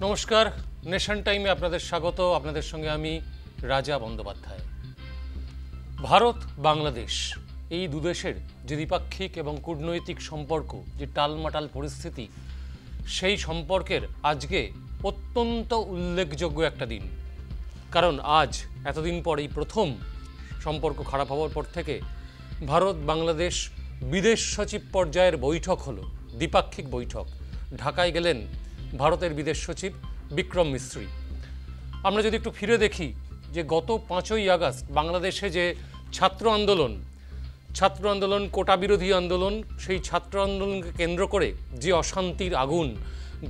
নমস্কার, নেশন টাইমে আপনাদের স্বাগত। আপনাদের সঙ্গে আমি রাজা বন্দ্যোপাধ্যায়। ভারত বাংলাদেশ এই দুদেশের যে দ্বিপাক্ষিক এবং কূটনৈতিক সম্পর্ক, যে টালমাটাল পরিস্থিতি, সেই সম্পর্কের আজকে অত্যন্ত উল্লেখযোগ্য একটা দিন। কারণ আজ এতদিন পরেই প্রথম সম্পর্ক খারাপ হওয়ার পর থেকে ভারত বাংলাদেশ বিদেশ সচিব পর্যায়ের বৈঠক হলো, দ্বিপাক্ষিক বৈঠক। ঢাকায় গেলেন ভারতের বিদেশ সচিব বিক্রম মিশ্রি। আমরা যদি একটু ফিরে দেখি যে গত 5ই আগস্ট বাংলাদেশে যে ছাত্র আন্দোলন কোটা বিরোধী আন্দোলন, সেই ছাত্র আন্দোলনকে কেন্দ্র করে যে অশান্তির আগুন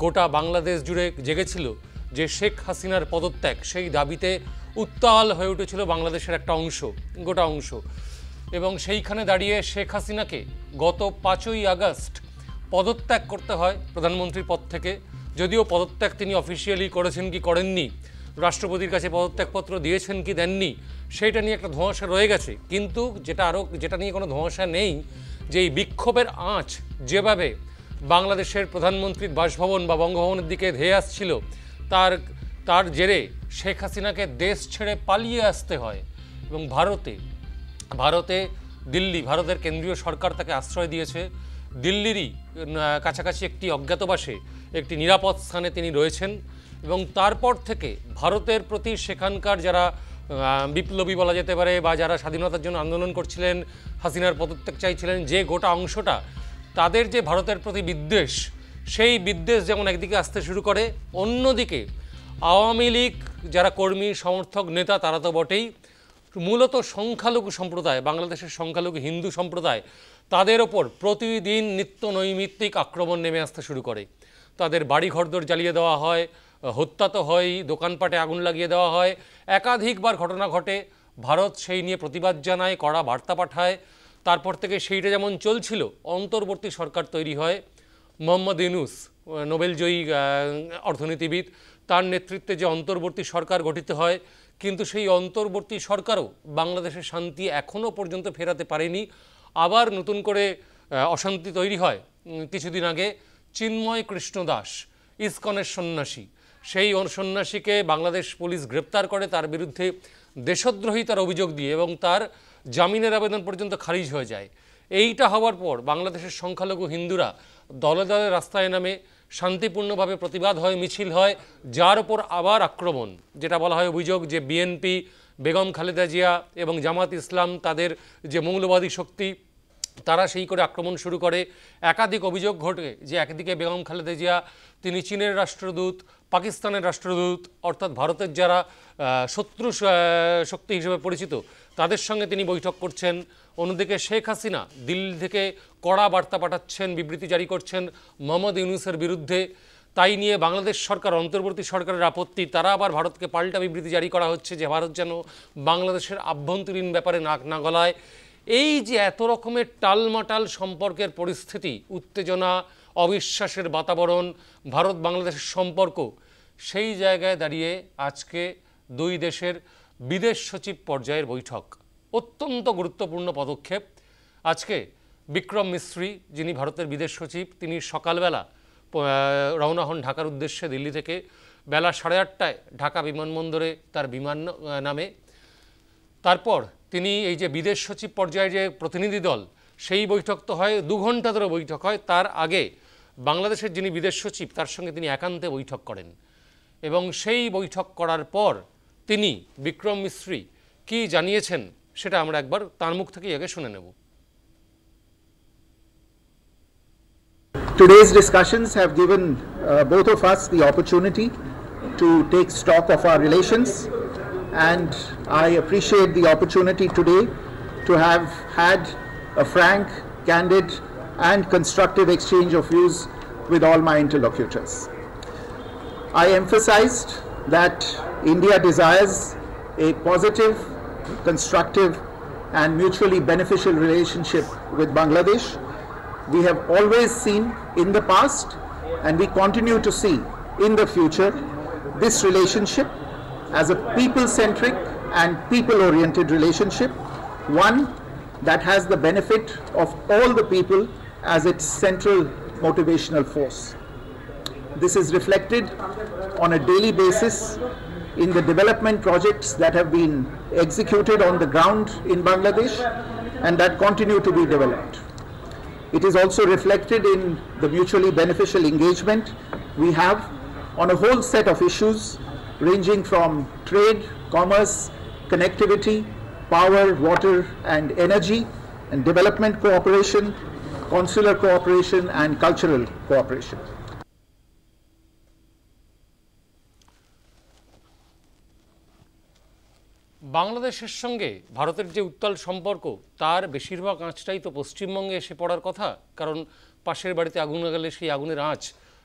গোটা বাংলাদেশ জুড়ে জেগেছিল, যে শেখ হাসিনার পদত্যাগ, সেই দাবিতে উত্তাল হয়ে উঠেছিল বাংলাদেশের একটা অংশ, গোটা অংশ। এবং সেইখানে দাঁড়িয়ে শেখ হাসিনাকে গত 5ই আগস্ট পদত্যাগ করতে হয় প্রধানমন্ত্রীর পদ থেকে। যদিও পদত্যাগ তিনি অফিসিয়ালি করেছেন কি করেননি, রাষ্ট্রপতির কাছে পদত্যাগপত্র দিয়েছেন কি দেননি, সেইটা নিয়ে একটা ধোঁয়াশা রয়ে গেছে। কিন্তু যেটা নিয়ে কোনো ধোঁয়াশা নেই, যে এই বিক্ষোভের আঁচ যেভাবে বাংলাদেশের প্রধানমন্ত্রীর বাসভবন বা বঙ্গভবনের দিকে ধেয়ে আসছিল, তার জেরে শেখ হাসিনাকে দেশ ছেড়ে পালিয়ে আসতে হয়। এবং ভারতের কেন্দ্রীয় সরকার তাকে আশ্রয় দিয়েছে। দিল্লিরই কাছাকাছি একটি অজ্ঞাতবাসে একটি নিরাপদ স্থানে তিনি রয়েছেন। এবং তারপর থেকে ভারতের প্রতি সেখানকার যারা বিপ্লবী বলা যেতে পারে, বা যারা স্বাধীনতার জন্য আন্দোলন করছিলেন, হাসিনার পদত্যাগ চাইছিলেন, যে গোটা অংশটা, তাদের যে ভারতের প্রতি বিদ্বেষ, সেই বিদ্বেষ যেমন একদিকে আসতে শুরু করে, অন্যদিকে আওয়ামী লীগ যারা কর্মী সমর্থক নেতা, তারা তো বটেই, মূলত সংখ্যালঘু সম্প্রদায়, বাংলাদেশের সংখ্যালঘু হিন্দু সম্প্রদায়, তাদের ওপর প্রতিদিন নিত্য নৈমিত্তিক আক্রমণ নেমে আসতে শুরু করে। তাদের বাড়ি ঘরদোর জ্বালিয়ে দেওয়া হয়, হত্যা তো হয়ই, দোকানপাটে আগুন লাগিয়ে দেওয়া হয়, একাধিকবার ঘটনা ঘটে। ভারত সেই নিয়ে প্রতিবাদ জানায়, কড়া বার্তা পাঠায়। তারপর থেকে সেইটা যেমন চলছিল, অন্তর্বর্তী সরকার তৈরি হয়। মোহাম্মদ ইউনূস, নোবেলজয়ী অর্থনীতিবিদ, তার নেতৃত্বে যে অন্তর্বর্তী সরকার গঠিত হয়, কিন্তু সেই অন্তর্বর্তী সরকারও বাংলাদেশের শান্তি এখনও পর্যন্ত ফেরাতে পারেনি। আবার নতুন করে অশান্তি তৈরি হয় কিছুদিন আগে। চিন্ময় কৃষ্ণ দাস, ইসকনের সন্ন্যাসী, সেই সন্ন্যাসীকে বাংলাদেশ পুলিশ গ্রেপ্তার করে, তার বিরুদ্ধে দেশদ্রোহিতার অভিযোগ দিয়ে, এবং তার জামিনের আবেদন পর্যন্ত খারিজ হয়ে যায়। এইটা হওয়ার পর বাংলাদেশের সংখ্যালঘু হিন্দুরা দলে দলে রাস্তায় নামে, শান্তিপূর্ণভাবে প্রতিবাদ হয়, মিছিল হয়, যার ওপর আবার আক্রমণ, যেটা বলা হয় অভিযোগ, যে বিএনপি, বেগম খালেদা জিয়া এবং জামাত ইসলাম, তাদের যে মৌলবাদী শক্তি, তারা সেই করে আক্রমণ শুরু করে। একাধিক অভিযোগ ঘটে যে একদিকে বেগম খালেদা জিয়া, তিনি চীনের রাষ্ট্রদূত, পাকিস্তানের রাষ্ট্রদূত, অর্থাৎ ভারতের যারা শত্রু শক্তি হিসেবে পরিচিত, তাদের সঙ্গে তিনি বৈঠক করছেন। অন্যদিকে শেখ হাসিনা দিল্লি থেকে কড়া বার্তা পাঠাচ্ছেন, বিবৃতি জারি করছেন মোহাম্মদ ইউনূসের বিরুদ্ধে। তাই নিয়ে বাংলাদেশ সরকার, অন্তর্বর্তী সরকারের আপত্তি, তারা আবার ভারতকে পাল্টা বিবৃতি জারি করা হচ্ছে যে ভারত যেন বাংলাদেশের আভ্যন্তরীণ ব্যাপারে নাক না গলায়। এই যে এত রকমের টালমাটাল সম্পর্কের পরিস্থিতি, উত্তেজনা, অবিশ্বাসের বাতাবরণ, ভারত বাংলাদেশের সম্পর্ক, সেই জায়গায় দাঁড়িয়ে আজকে দুই দেশের বিদেশ সচিব পর্যায়ের বৈঠক। অত্যন্ত গুরুত্বপূর্ণ পদক্ষেপ। আজকে বিক্রম মিশ্রি, যিনি ভারতের বিদেশ সচিব, তিনি সকালবেলা রওনা হন ঢাকার উদ্দেশ্যে দিল্লি থেকে। বেলা 8:30টায় ঢাকা বিমানবন্দরে তার বিমান নামে। তারপর তিনি এই যে বিদেশ সচিব পর্যায়ে যে প্রতিনিধি দল, সেই বৈঠক তো হয় 2 ঘন্টা ধরে বৈঠক হয়। তার আগে বাংলাদেশের যিনি বিদেশ সচিব, তার সঙ্গে তিনি একান্তে বৈঠক করেন। এবং সেই বৈঠক করার পর তিনি, বিক্রম মিশ্রি, কি জানিয়েছেন সেটা আমরা একবার তার মুখ থেকেই আগে শুনে নেব। Today's discussions have given both of us the opportunity to take stock of our relations, and I appreciate the opportunity today to have had a frank, candid and constructive exchange of views with all my interlocutors. I emphasized that India desires a positive, constructive and mutually beneficial relationship with Bangladesh. We have always seen in the past, and we continue to see in the future, this relationship as a people-centric and people-oriented relationship, one that has the benefit of all the people as its central motivational force. This is reflected on a daily basis in the development projects that have been executed on the ground in Bangladesh and that continue to be developed. It is also reflected in the mutually beneficial engagement we have on a whole set of issues ranging from trade, commerce, connectivity, power, water and energy, and development cooperation, consular cooperation and cultural cooperation. বাংলাদেশের সঙ্গে ভারতের যে উত্তাল সম্পর্ক তার বেশিরভাগ আঁচটাই তো পশ্চিমবঙ্গে এসে পড়ার কথা, কারণ পাশের বাড়িতে আগুন লাগালে সেই আগুনের আঁচ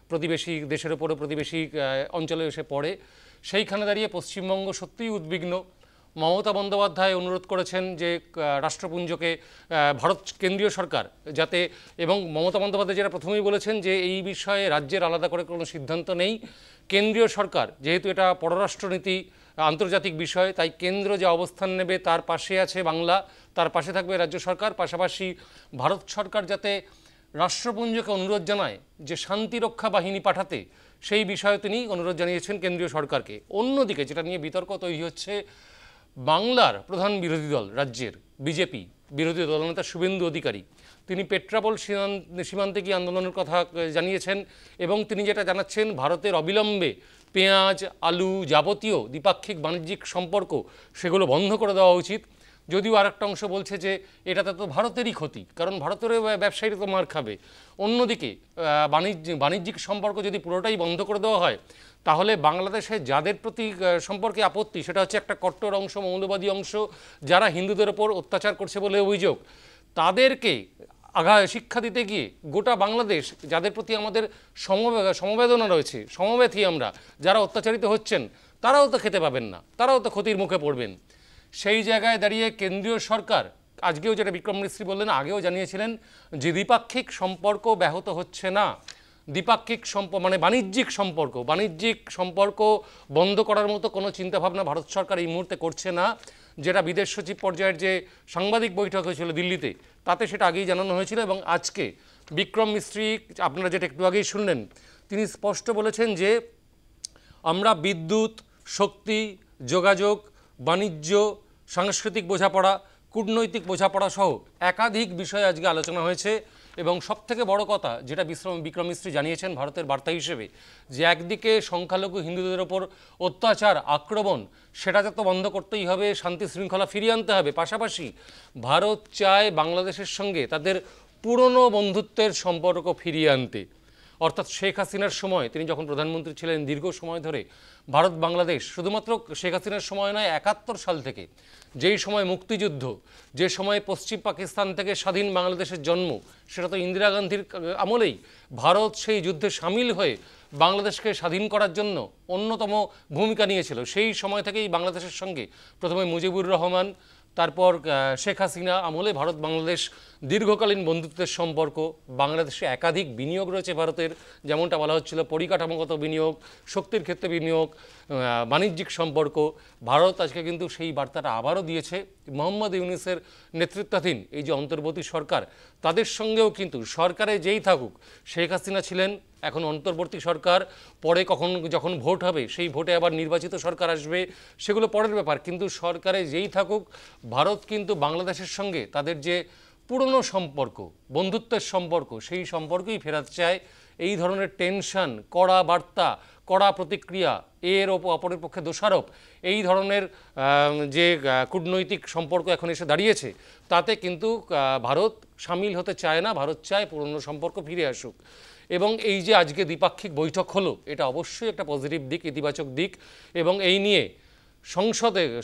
প্রতিবেশী দেশের ওপরে প্রতিবেশী অঞ্চলে এসে পড়ে। সেইখানে দাঁড়িয়ে পশ্চিমবঙ্গ সত্যিই উদ্বিগ্ন। মমতা বন্দ্যোপাধ্যায় অনুরোধ করেছেন যে রাষ্ট্রপুঞ্জকে ভারত কেন্দ্রীয় সরকার যাতে, এবং মমতা বন্দ্যোপাধ্যায় যেটা প্রথমেই বলেছেন যে এই বিষয়ে রাজ্যের আলাদা করে কোনো সিদ্ধান্ত নেই, কেন্দ্রীয় সরকার যেহেতু এটা পররাষ্ট্রনীতি আন্তর্জাতিক বিষয়, তাই কেন্দ্র যে অবস্থান নেবে তার পাশে আছে বাংলা, তার পাশে থাকবে রাজ্য সরকার। পাশাপাশি ভারত সরকার যাতে রাষ্ট্রপুঞ্জকে অনুরোধ জানায় যে শান্তিরক্ষা বাহিনী পাঠাতে, সেই বিষয়ে তিনি অনুরোধ জানিয়েছেন কেন্দ্রীয় সরকারকে। অন্যদিকে যেটা নিয়ে বিতর্ক তৈরি হচ্ছে, বাংলার প্রধান বিরোধী দল রাজ্যের বিজেপি বিরোধী দলনেতা শুভেন্দু অধিকারী তিনি পেট্রাপোল সীমান্তে গিয়ে আন্দোলনের কথা জানিয়েছেন এবং তিনি যেটা জানাচ্ছেন ভারতের অবিলম্বে পেঁয়াজ, আলু, যাবতীয় দ্বিপাক্ষিক বাণিজ্যিক সম্পর্ক সেগুলো বন্ধ করে দেওয়া উচিত। যদিও আরেকটা অংশ বলছে যে এটাতে তো ভারতেরই ক্ষতি, কারণ ভারতের ব্যবসায়ীরা তো মার খাবে। অন্যদিকে বাণিজ্যিক সম্পর্ক যদি পুরোটাই বন্ধ করে দেওয়া হয় তাহলে বাংলাদেশে যাদের প্রতি সম্পর্কে আপত্তি, সেটা হচ্ছে একটা কট্টর অংশ, মৌলবাদী অংশ, যারা হিন্দুদের ওপর অত্যাচার করছে বলে অভিযোগ, তাদেরকে শিক্ষা দিতে গিয়ে গোটা বাংলাদেশ, যাদের প্রতি আমাদের সমবেদনা রয়েছে, সমব্যথী আমরা, যারা অত্যাচারিত হচ্ছেন, তারাও তো খেতে পাবেন না, তারাও তো ক্ষতির মুখে পড়বেন। সেই জায়গায় দাঁড়িয়ে কেন্দ্রীয় সরকার আজকেও যেটা বিক্রম মিস্ত্রি বললেন, আগেও জানিয়েছিলেন যে দ্বিপাক্ষিক সম্পর্ক ব্যাহত হচ্ছে না, দ্বিপাক্ষিক মানে বাণিজ্যিক সম্পর্ক বন্ধ করার মতো কোনো চিন্তাভাবনা ভারত সরকার এই মুহূর্তে করছে না। যেটা বিদেশ সচিব পর্যায়ের যে সাংবাদিক বৈঠক হয়েছিল দিল্লিতে, তাতে সেটা আগেই জানানো হয়েছিল। এবং আজকে বিক্রম মিস্ত্রি, আপনারা যেটা একটু আগেই শুনলেন, তিনি স্পষ্ট বলেছেন যে আমরা বিদ্যুৎ, শক্তি, যোগাযোগ, বাণিজ্য, সাংস্কৃতিক বোঝাপড়া, কূটনৈতিক বোঝাপড়া সহ একাধিক বিষয়ে আজকে আলোচনা হয়েছে। এবং সবথেকে বড় কথা যেটা বিক্রম মিস্ত্রি জানিয়েছেন ভারতের বার্তা হিসেবে, যে একদিকে সংখ্যালঘু হিন্দুদের ওপর অত্যাচার, আক্রমণ, সেটা তো বন্ধ করতেই হবে, শান্তি শৃঙ্খলা ফিরিয়ে আনতে হবে। পাশাপাশি ভারত চায় বাংলাদেশের সঙ্গে তাদের পুরনো বন্ধুত্বের সম্পর্ক ফিরিয়ে আনতে। অর্থাৎ শেখ হাসিনার সময় তিনি যখন প্রধানমন্ত্রী ছিলেন, দীর্ঘ সময় ধরে ভারত বাংলাদেশ, শুধুমাত্র শেখ হাসিনার সময় নয়, ৭১ সাল থেকে, যেই সময় মুক্তিযুদ্ধ, যে সময় পশ্চিম পাকিস্তান থেকে স্বাধীন বাংলাদেশের জন্ম, সেটা তো ইন্দিরা গান্ধীর আমলেই। ভারত সেই যুদ্ধে সামিল হয়ে বাংলাদেশকে স্বাধীন করার জন্য অন্যতম ভূমিকা নিয়েছিল। সেই সময় থেকেই বাংলাদেশের সঙ্গে প্রথমে মুজিবুর রহমান, তারপর শেখ হাসিনা আমলে ভারত বাংলাদেশ দীর্ঘকালীন বন্ধুত্বের সম্পর্ক। বাংলাদেশে একাধিক বিনিয়োগ রয়েছে ভারতের, যেমনটা বলা হচ্ছিল, পরিকাঠামোগত বিনিয়োগ, শক্তির ক্ষেত্রে বিনিয়োগ, বাণিজ্যিক সম্পর্ক। ভারত আজকে কিন্তু সেই বার্তাটা আবারও দিয়েছে। মোহাম্মদ ইউনূসের নেতৃত্বাধীন এই যে অন্তর্বর্তী সরকার, তাদের সঙ্গেও কিন্তু সরকারে যেই থাকুক, শেখ হাসিনা ছিলেন, এখন অন্তর্বর্তী সরকার, পরে যখন ভোট হবে সেই ভোটে আবার নির্বাচিত সরকার আসবে, সেগুলো পরের ব্যাপার, কিন্তু সরকারে যেই থাকুক ভারত কিন্তু বাংলাদেশের সঙ্গে তাদের যে পুরনো সম্পর্ক, বন্ধুত্বের সম্পর্ক, সেই সম্পর্কই ফেরাতে চায়। এই ধরনের টেনশন, কড়া বার্তা, কড়া প্রতিক্রিয়া, এর অপরের পক্ষে দোষারোপ, এই ধরনের যে কূটনৈতিক সম্পর্ক এখন এসে দাঁড়িয়েছে, তাতে কিন্তু ভারত সামিল হতে চায় না। ভারত চায় পুরনো সম্পর্ক ফিরে আসুক। এবং এই যে আজকে দ্বিপাক্ষিক বৈঠক হলো, এটা অবশ্যই একটা পজিটিভ দিক, ইতিবাচক দিক। এবং এই নিয়ে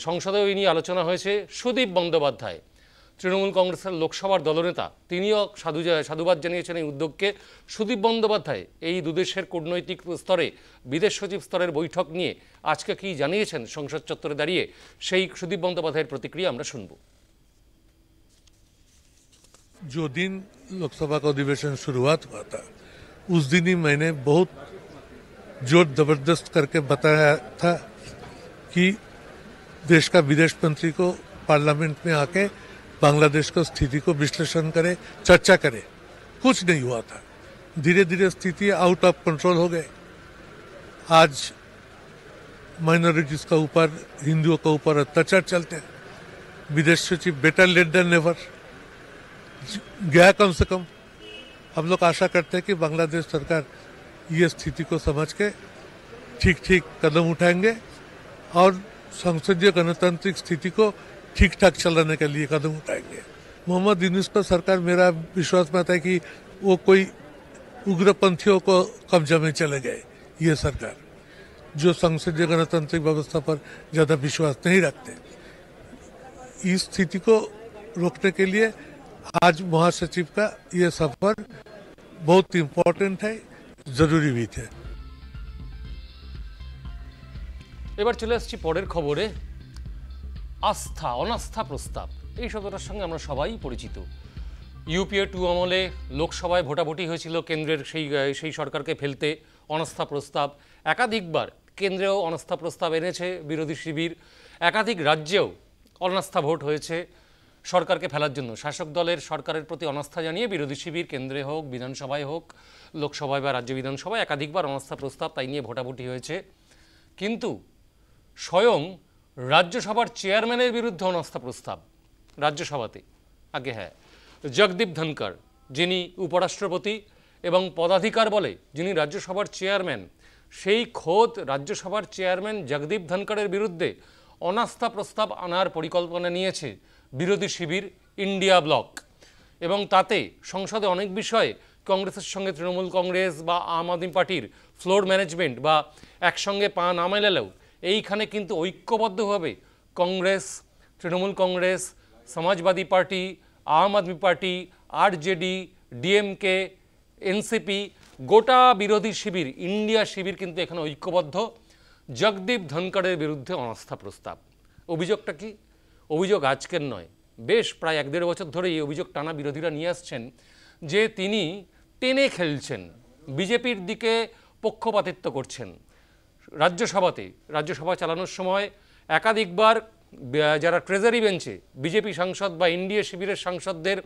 সংসদেও এই নিয়ে আলোচনা হয়েছে। সুদীপ বন্দ্যোপাধ্যায়, তৃণমূল কংগ্রেসের লোকসভার দলনেতা, তিনিও সাধুবাদ জানিয়েছেন এই উদ্যোগকে। সুদীপ বন্দ্যোপাধ্যায় এই দুদেশের কূটনৈতিক স্তরে, বিদেশ সচিব স্তরের বৈঠক নিয়ে আজকে কি জানিয়েছেন সংসদ চত্বরে দাঁড়িয়ে, সেই সুদীপ বন্দ্যোপাধ্যায়ের প্রতিক্রিয়া আমরা শুনব। जो दिन लोकसभा का अधिवेशन शुरुआत हुआ था, उस दिन ही मैंने बहुत जोर जबरदस्त करके बताया था कि देश का विदेश मंत्री को पार्लियामेंट में आके बांग्लादेश को स्थिति को विश्लेषण करे, चर्चा करे। कुछ नहीं हुआ था। धीरे धीरे स्थिति आउट ऑफ कंट्रोल हो गए। आज माइनॉरिटीज का ऊपर, हिंदुओं का ऊपर अत्याचार चलते हैं। विदेश सचिव बेटर लेट देन नेवर गया कम से कम। हम लोग आशा करते हैं कि बांग्लादेश सरकार ये स्थिति को समझ के ठीक ठीक कदम उठाएंगे और संसदीय गणतांत्रिक स्थिति को ठीक ठाक चलाने के लिए कदम उठाएंगे। मोहम्मद यूनुस पर सरकार, मेरा विश्वास में आता है कि वो कोई उग्रपंथियों को कब्जा में चले गए। ये सरकार जो संसदीय गणतांत्रिक व्यवस्था पर ज्यादा विश्वास नहीं रखते, इस स्थिति को रोकने के लिए आज महासचिव का ये सफर बहुत इम्पोर्टेंट है, जरूरी भी थे। এবার চলে আসছি পরের খবরে। আস্থা অনাস্থা প্রস্তাব, এই শব্দটার সঙ্গে আমরা সবাই পরিচিত। ইউপিএ 2 আমলে লোকসভায় ভোটাভুটি হয়েছিল কেন্দ্রের সেই সরকারকে ফেলতে, অনাস্থা প্রস্তাব। একাধিকবার কেন্দ্রেও অনাস্থা প্রস্তাব এনেছে বিরোধী শিবির, একাধিক রাজ্যেও অনাস্থা ভোট হয়েছে সরকারকে ফেলার জন্য। শাসক দলের সরকারের প্রতি অনাস্থা জানিয়ে বিরোধী শিবির কেন্দ্রে হোক, বিধানসভায় হোক, লোকসভায় বা রাজ্য বিধানসভায় একাধিকবার অনাস্থা প্রস্তাব তাই নিয়ে ভোটাভুটি হয়েছে। কিন্তু স্বয়ং রাজ্যসভার চেয়ারম্যানের বিরুদ্ধে অনাস্থা প্রস্তাব রাজ্যসভাতে। আগে হ্যাঁ, জগদীপ ধনকর যিনি উপরাষ্ট্রপতি এবং পদাধিকার বলে যিনি রাজ্যসভার চেয়ারম্যান, সেই খোদ রাজ্যসভার চেয়ারম্যান জগদীপ ধনকরের বিরুদ্ধে অনাস্থা প্রস্তাব আনার পরিকল্পনা নিয়েছে বিরোধী শিবির ইন্ডিয়া ব্লক। এবং তাতে সংসদে অনেক বিষয়ে কংগ্রেসের সঙ্গে তৃণমূল কংগ্রেস বা আম আদমি পার্টির ফ্লোর ম্যানেজমেন্ট বা একসঙ্গে পা না মেলালেও এইখানে কিন্তু ঐক্যবদ্ধভাবে কংগ্রেস, তৃণমূল কংগ্রেস, সমাজবাদী পার্টি, আম আদমি পার্টি, আরজেডি, ডিএমকে, এনসিপি, গোটা বিরোধী শিবির ইন্ডিয়া শিবির কিন্তু এখানে ঐক্যবদ্ধ জগদীপ ধনকরের বিরুদ্ধে অনাস্থা প্রস্তাব। অভিযোগটা কি? অভিযোগ আজকের নয়, বেশ প্রায় 1-1.5 বছর ধরে এই অভিযোগ টানা বিরোধীরা নিয়ে আসছেন যে তিনি টেনে খেলছেন, বিজেপির দিকে পক্ষপাতিত্ব করছেন। রাজ্যসভা চালানোর সময় একাধিকবার যারা ট্রেজারি বেঞ্চে বিজেপি সাংসদ বা ইন্ডিয়া শিবিরের সাংসদদের,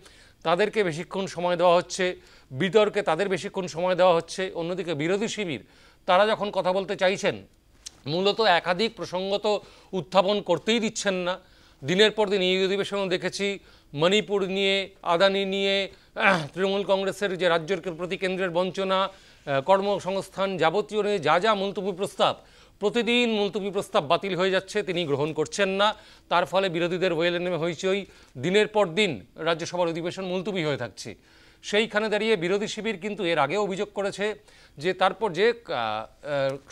তাদেরকে বেশিক্ষণ সময় দেওয়া হচ্ছে, বিতর্কে তাদের বেশিক্ষণ সময় দেওয়া হচ্ছে। অন্যদিকে বিরোধী শিবির তারা যখন কথা বলতে চাইছেন মূলত একাধিক প্রসঙ্গত উত্থাপন করতেই দিচ্ছেন না। দিনের পর দিন এই অধিবেশনও দেখেছি মণিপুর নিয়ে, আদানি নিয়ে, তৃণমূল কংগ্রেসের যে রাজ্যের প্রতি কেন্দ্রের বঞ্চনা, কর্মসংস্থান যাবতীয় নিয়ে যা যা মুলতবি প্রস্তাব, প্রতিদিন মুলতবি প্রস্তাব বাতিল হয়ে যাচ্ছে, তিনি গ্রহণ করছেন না। তার ফলে বিরোধীদের ওয়েলে নেমে হইচই, দিনের পর দিন রাজ্যসভার অধিবেশন মুলতবি হয়ে থাকছে। সেইখানে দাঁড়িয়ে বিরোধী শিবির কিন্তু এর আগে অভিযোগ করেছে যে তারপর যে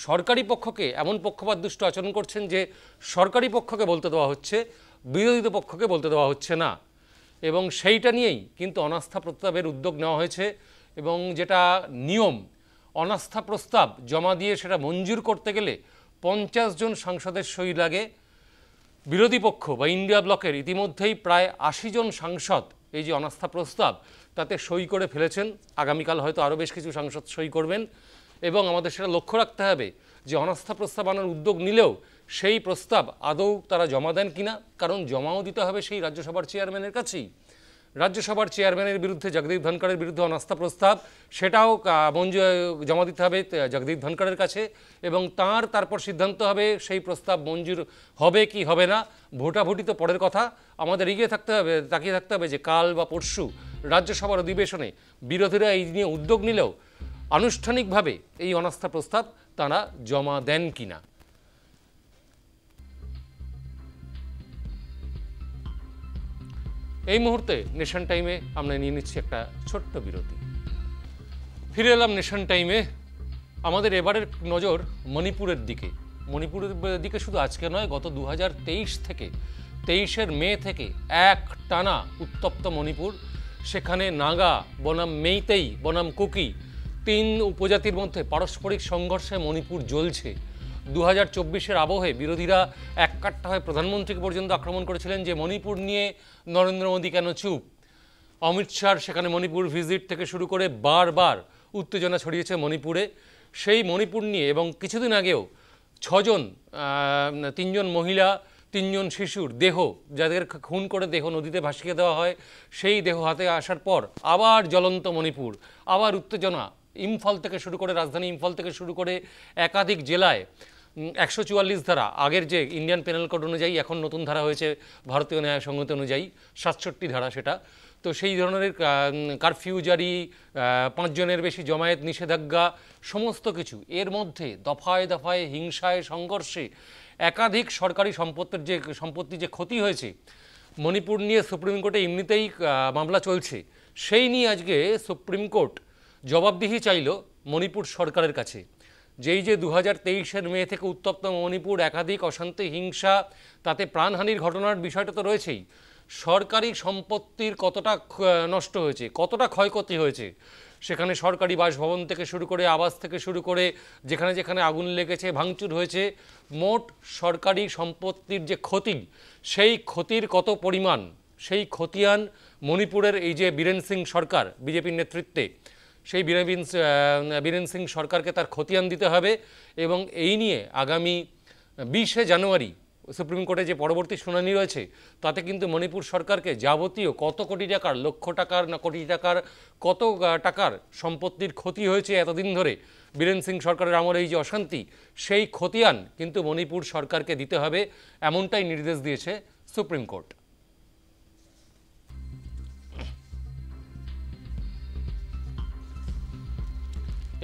সরকারি পক্ষকে এমন পক্ষপাতদুষ্ট আচরণ করছেন যে সরকারি পক্ষকে বলতে দেওয়া হচ্ছে, বিরোধী পক্ষকে বলতে দেওয়া হচ্ছে না। এবং সেইটা নিয়েই কিন্তু অনাস্থা প্রস্তাবের উদ্যোগ নেওয়া হয়েছে। এবং যেটা নিয়ম, অনাস্থা প্রস্তাব জমা দিয়ে সেটা মঞ্জুর করতে গেলে 50 জন সাংসদের সই লাগে। বিরোধী পক্ষ বা ইন্ডিয়া ব্লকের ইতিমধ্যেই প্রায় 80 জন সাংসদ এই যে অনাস্থা প্রস্তাব তাতে সই করে ফেলেছেন। আগামীকাল হয়তো আরও বেশ কিছু সাংসদ সই করবেন। এবং আমাদের সেটা লক্ষ্য রাখতে হবে যে অনাস্থা প্রস্তাব আনার উদ্যোগ নিলেও সেই প্রস্তাব আদৌ তারা জমা দেন কিনা, কারণ জমাও দিতে হবে সেই রাজ্যসভার চেয়ারম্যানের কাছেই। রাজ্যসভার চেয়ারম্যানের বিরুদ্ধে জগদীপ ধনকরের বিরুদ্ধে অনাস্থা প্রস্তাব, সেটাও জমা দিতে হবে জগদীপ ধনকরের কাছে এবং তারপর সিদ্ধান্ত হবে সেই প্রস্তাব মঞ্জুর হবে কি হবে না। ভোটাভুটি তো পরের কথা, আমাদের তাকিয়ে থাকতে হবে যে কাল বা পরশু রাজ্যসভার অধিবেশনে বিরোধীরা এই নিয়ে উদ্যোগ নিলেও আনুষ্ঠানিকভাবে এই অনাস্থা প্রস্তাব তারা জমা দেন কিনা। এই মুহূর্তে নেশন টাইমে আমরা নিয়ে নিচ্ছি একটা ছোট্ট বিরতি। ফিরে এলাম নেশন টাইমে। আমাদের এবারের নজর মণিপুরের দিকে। মণিপুরের দিকে শুধু আজকে নয়, গত 2023 থেকে 23 মে থেকে এক টানা উত্তপ্ত মণিপুর। সেখানে নাগা বনাম মেইতেই বনাম কুকি 3 উপজাতির মধ্যে পারস্পরিক সংঘর্ষে মণিপুর জ্বলছে। 2024-এর আবহে বিরোধীরা এক কাট্টা হয়ে প্রধানমন্ত্রীকে পর্যন্ত আক্রমণ করেছিলেন যে মণিপুর নিয়ে নরেন্দ্র মোদী কেন চুপ। অমিত শাহর সেখানে মণিপুর ভিজিট থেকে শুরু করে বারবার উত্তেজনা ছড়িয়েছে মণিপুরে। সেই মণিপুর নিয়ে এবং কিছুদিন আগেও 3 জন মহিলা, 3 জন শিশুর দেহ, যাদের খুন করে দেহ নদীতে ভাসিয়ে দেওয়া হয়, সেই দেহ হাতে আসার পর আবার জ্বলন্ত মণিপুর, আবার উত্তেজনা, ইম্ফল থেকে শুরু করে, রাজধানী ইম্ফল থেকে শুরু করে একাধিক জেলায় 144 ধারা, আগের যে ইন্ডিয়ান পেনাল কোড অনুযায়ী এখন নতুন ধারা হয়েছে ভারতীয় ন্যায় সংহিতা অনুযায়ী 67 ধারা সেটা, তো সেই ধরনের কারফিউ জারি, 5 জনের বেশি জমায়েত নিষেধাজ্ঞা, সমস্ত কিছু এর মধ্যে দফায় দফায় হিংসায় সংঘর্ষে একাধিক সরকারি সম্পত্তি যে ক্ষতি হয়েছে। মণিপুর নিয়ে সুপ্রিম কোর্টে এমনিতেই মামলা চলছে, সেই নিয়ে আজকে সুপ্রিম কোর্ট জবাবদিহি চাইল মণিপুর সরকারের কাছে। যেই যে 2023-এর মে থেকে উত্তপ্ত মণিপুর, একাধিক অশান্তি, হিংসা, তাতে প্রাণহানির ঘটনার বিষয়টা তো রয়েছেই। সরকারি সম্পত্তির কতটা নষ্ট হয়েছে, কতটা ক্ষয়ক্ষতি হয়েছে, সেখানে সরকারি বাসভবন থেকে শুরু করে, আবাস থেকে শুরু করে, যেখানে যেখানে আগুন লেগেছে, ভাঙচুর হয়েছে, মোট সরকারি সম্পত্তির যে ক্ষতি, সেই ক্ষতির কত পরিমাণ, সেই খতিয়ান মণিপুরের এই যে বীরেন সিং সরকার বিজেপির নেতৃত্বে, সেই বীরেন সিং সরকারকে তার খতিয়ান দিতে হবে। এবং এই নিয়ে আগামী 20শে জানুয়ারি সুপ্রিম কোর্টে যে পরবর্তী শুনানি রয়েছে, তাতে কিন্তু মণিপুর সরকারকে যাবতীয় কত কোটি টাকার, লক্ষ টাকার না কোটি টাকার, কত টাকার সম্পত্তির ক্ষতি হয়েছে এতদিন ধরে বীরেন সিং সরকারের আমলে এই যে অশান্তি, সেই খতিয়ান কিন্তু মণিপুর সরকারকে দিতে হবে, এমনটাই নির্দেশ দিয়েছে সুপ্রিম কোর্ট।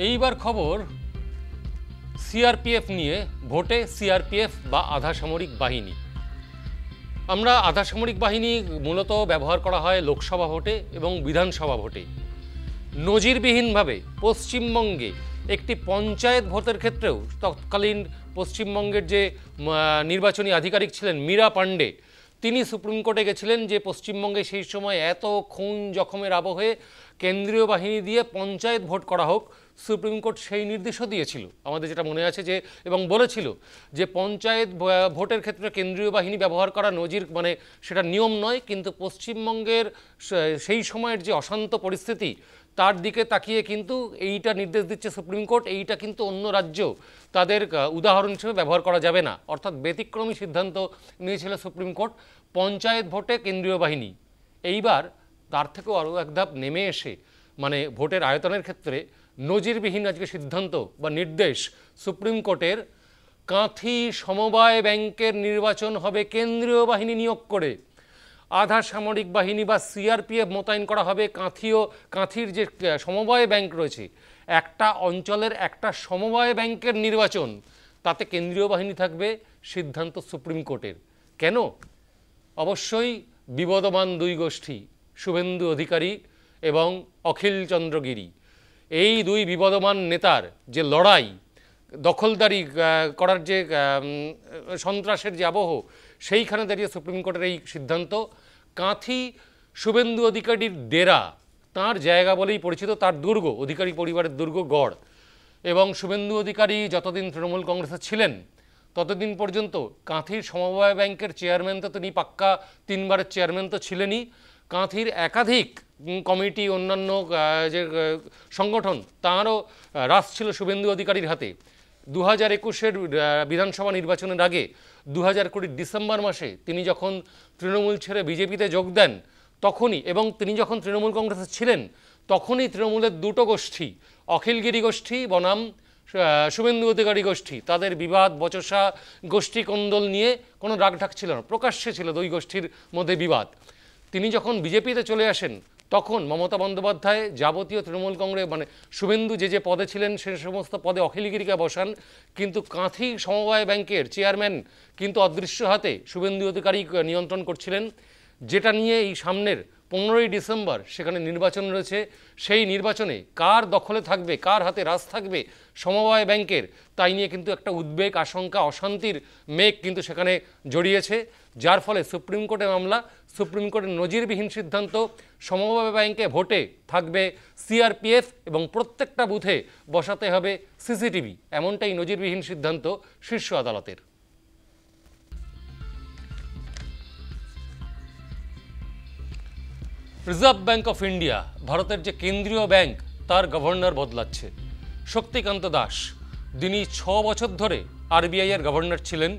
এইবার খবর সিআরপিএফ নিয়ে। ভোটে সিআরপিএফ বা আধা সামরিক বাহিনী। আমরা আধা সামরিক বাহিনী মূলত ব্যবহার করা হয় লোকসভা ভোটে এবং বিধানসভা ভোটে। নজিরবিহীনভাবে পশ্চিমবঙ্গে একটি পঞ্চায়েত ভোটের ক্ষেত্রেও তৎকালীন পশ্চিমবঙ্গের যে নির্বাচনী আধিকারিক ছিলেন মীরা পাণ্ডে, তিনি সুপ্রিম কোর্টে গেছিলেন যে পশ্চিমবঙ্গে সেই সময় এত খুন জখমের আবহে কেন্দ্রীয় বাহিনী দিয়ে পঞ্চায়েত ভোট করা হোক। সুপ্রিম কোর্ট সেই নির্দেশও দিয়েছিল, আমাদের যেটা মনে আছে, যে এবং বলেছিল যে পঞ্চায়েত ভোটের ক্ষেত্রে কেন্দ্রীয় বাহিনী ব্যবহার করা নজির মানে সেটা নিয়ম নয়, কিন্তু পশ্চিমবঙ্গের সেই সময়ের যে অশান্ত পরিস্থিতি তার দিকে তাকিয়ে কিন্তু এইটা নির্দেশ দিচ্ছে সুপ্রিম কোর্ট, এইটা কিন্তু অন্য রাজ্য তাদের উদাহরণ হিসেবে ব্যবহার করা যাবে না। অর্থাৎ ব্যতিক্রমী সিদ্ধান্ত নিয়েছিল সুপ্রিম কোর্ট পঞ্চায়েত ভোটে কেন্দ্রীয় বাহিনী। এইবার তার থেকেও আরও এক ধাপ নেমে এসে মানে ভোটের আয়তনের ক্ষেত্রে নজিরবিহীন আজকে সিদ্ধান্ত বা নির্দেশ সুপ্রিম কোর্টের, কাঁথি সমবায় ব্যাংকের নির্বাচন হবে কেন্দ্রীয় বাহিনী নিয়োগ করে। আধা সামরিক বাহিনী বা সিআরপিএফ মোতায়েন করা হবে কাঁথির যে সমবায় ব্যাংক রয়েছে, একটা অঞ্চলের একটা সমবায় ব্যাংকের নির্বাচন, তাতে কেন্দ্রীয় বাহিনী থাকবে, সিদ্ধান্ত সুপ্রিম কোর্টের। কেন? অবশ্যই বিবদমান দুই গোষ্ঠী, শুভেন্দু অধিকারী এবং অখিল চন্দ্র গিরি, এই দুই বিবদমান নেতার যে লড়াই, দখলদারি করার যে সন্ত্রাসের যে আবহ, সেইখানে দাঁড়িয়ে সুপ্রিম কোর্টের এই সিদ্ধান্ত। কাঁথি শুভেন্দু অধিকারীর ডেরা, তার জায়গা বলেই পরিচিত, তার দুর্গ, অধিকারী পরিবারের দুর্গ গড়। এবং শুভেন্দু অধিকারী যতদিন তৃণমূল কংগ্রেসে ছিলেন ততদিন পর্যন্ত কাঁথির সমবায় ব্যাংকের চেয়ারম্যান তো তিনি পাক্কা 3 বারের চেয়ারম্যান তো ছিলেনই, কাঁথির একাধিক কমিটি, অন্যান্য যে সংগঠন, তাঁরও রাশ ছিল শুভেন্দু অধিকারীর হাতে। 2021-এর বিধানসভা নির্বাচনের আগে 2020 ডিসেম্বর মাসে তিনি যখন তৃণমূল ছেড়ে বিজেপিতে যোগ দেন তখনই, এবং তিনি যখন তৃণমূল কংগ্রেসে ছিলেন তখনই তৃণমূলের দুটো গোষ্ঠী, অখিলগিরি গোষ্ঠী বনাম শুভেন্দু অধিকারী গোষ্ঠী, তাদের বিবাদ বচসা, গোষ্ঠী কোন্দল নিয়ে কোনো রাগঢাক ছিল না, প্রকাশ্যে ছিল দুই গোষ্ঠীর মধ্যে বিবাদ। তিনি যখন বিজেপিতে চলে আসেন তখন মমতা বন্দ্যোপাধ্যায় যাবতীয় তৃণমূল কংগ্রেস মানে শুভেন্দু যে যে পদে ছিলেন সে সমস্ত পদে অখিলগিরিকে বসান, কিন্তু কাঁথি সমবায় ব্যাংকের চেয়ারম্যান কিন্তু অদৃশ্য হাতে শুভেন্দু অধিকারী নিয়ন্ত্রণ করছিলেন, যেটা নিয়ে এই সামনের 15ই ডিসেম্বর সেখানে নির্বাচন রয়েছে। সেই নির্বাচনে কার দখলে থাকবে, কার হাতে রাজ থাকবে সমবায় ব্যাংকের, তাই নিয়ে কিন্তু একটা উদ্বেগ, আশঙ্কা, অশান্তির মেঘ কিন্তু সেখানে জড়িয়েছে, যার ফলে সুপ্রিম কোর্টে মামলা। সুপ্রিম কোর্টের নজিরবিহীন সিদ্ধান্ত, সমবায় ব্যাংকে ভোটে থাকবে সিআরপিএফ এবং প্রত্যেকটা বুথে বসাতে হবে সিসিটিভি, এমনটাই নজিরবিহীন সিদ্ধান্ত শীর্ষ আদালতের। রিজার্ভ ব্যাংক অফ ইন্ডিয়া, ভারতের যে কেন্দ্রীয় ব্যাংক, তার গভর্নর বদলাচ্ছে। শক্তিকান্ত দাস, যিনি 6 বছর ধরে আরবিআইয়ের গভর্নর ছিলেন,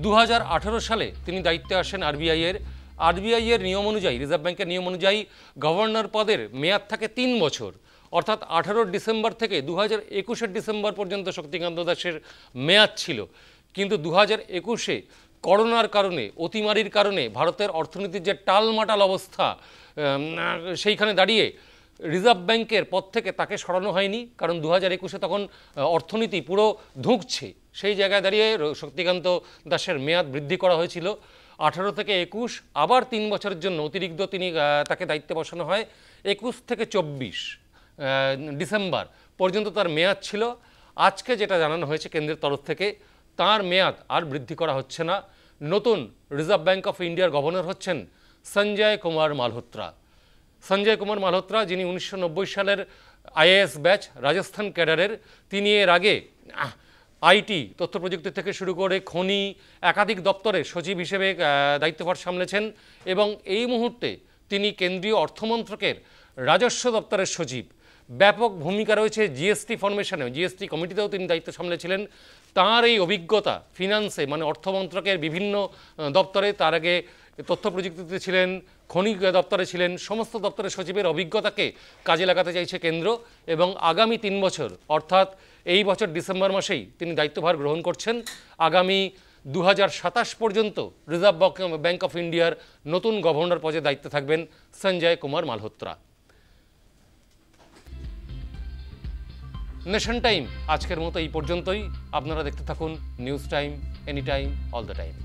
2018 সালে তিনি দায়িত্বে আসেন আরবিআইয়ের নিয়ম অনুযায়ী, রিজার্ভ ব্যাংকের নিয়ম অনুযায়ী গভর্নর পদের মেয়াদ থাকে 3 বছর, অর্থাৎ 18 ডিসেম্বর থেকে 2021 ডিসেম্বর পর্যন্ত শক্তিকান্ত দাসের মেয়াদ ছিল। কিন্তু 2021 করোনার কারণে, অতিমারির কারণে ভারতের অর্থনীতির যে টালমাটাল অবস্থা, সেইখানে দাঁড়িয়ে রিজার্ভ ব্যাংকের পদ থেকে তাকে সরানো হয়নি, কারণ 2021 তখন অর্থনীতি পুরো ধুঁকছে। সেই জায়গায় দাঁড়িয়ে শক্তিকান্ত দাসের মেয়াদ বৃদ্ধি করা হয়েছিল 18 থেকে 21, আবার 3 বছরের জন্য অতিরিক্ত তাকে দায়িত্বে বসানো হয়। 21 থেকে 24 ডিসেম্বর পর্যন্ত তার মেয়াদ ছিল। আজকে যেটা জানানো হয়েছে কেন্দ্রের তরফ থেকে, তার মেয়াদ আর বৃদ্ধি করা হচ্ছে না। নতুন রিজার্ভ ব্যাংক অফ ইন্ডিয়ার গভর্নর হচ্ছেন সঞ্জয় কুমার মালহোত্রা। সঞ্জয় কুমার মালহোত্রা, যিনি 1990 সালের আইএএস ব্যাচ, রাজস্থান ক্যাডারের। তিনি এর আগে আইটি, তথ্য প্রযুক্তি থেকে শুরু করে খনি, একাধিক দপ্তরে সচিব হিসেবে দায়িত্বভার সামলেছেন এবং এই মুহূর্তে তিনি কেন্দ্রীয় অর্থমন্ত্রকের রাজস্ব দপ্তরের সচিব। ব্যাপক ভূমিকা রয়েছে জিএসটি ফরমেশনে, জিএসটি কমিটিতেও তিনি দায়িত্ব সামলেছিলেন। তাঁর এই অভিজ্ঞতা ফিনান্সে, মানে অর্থমন্ত্রকের বিভিন্ন দপ্তরে, তার আগে তথ্য প্রযুক্তিতে ছিলেন, খনি দপ্তরে ছিলেন, সমস্ত দপ্তরের সচিবের অভিজ্ঞতাকে কাজে লাগাতে চাইছে কেন্দ্র এবং আগামী 3 বছর, অর্থাৎ এই বছর ডিসেম্বর মাসেই তিনি দায়িত্বভার গ্রহণ করছেন। আগামী 2027 পর্যন্ত রিজার্ভ ব্যাংক অফ ইন্ডিয়ার নতুন গভর্নর পদে দায়িত্বে থাকবেন সঞ্জয় কুমার মালহোত্রা। নেশন টাইম আজকের মতো এই পর্যন্তই। আপনারা দেখতে থাকুন news time, any time, all the time.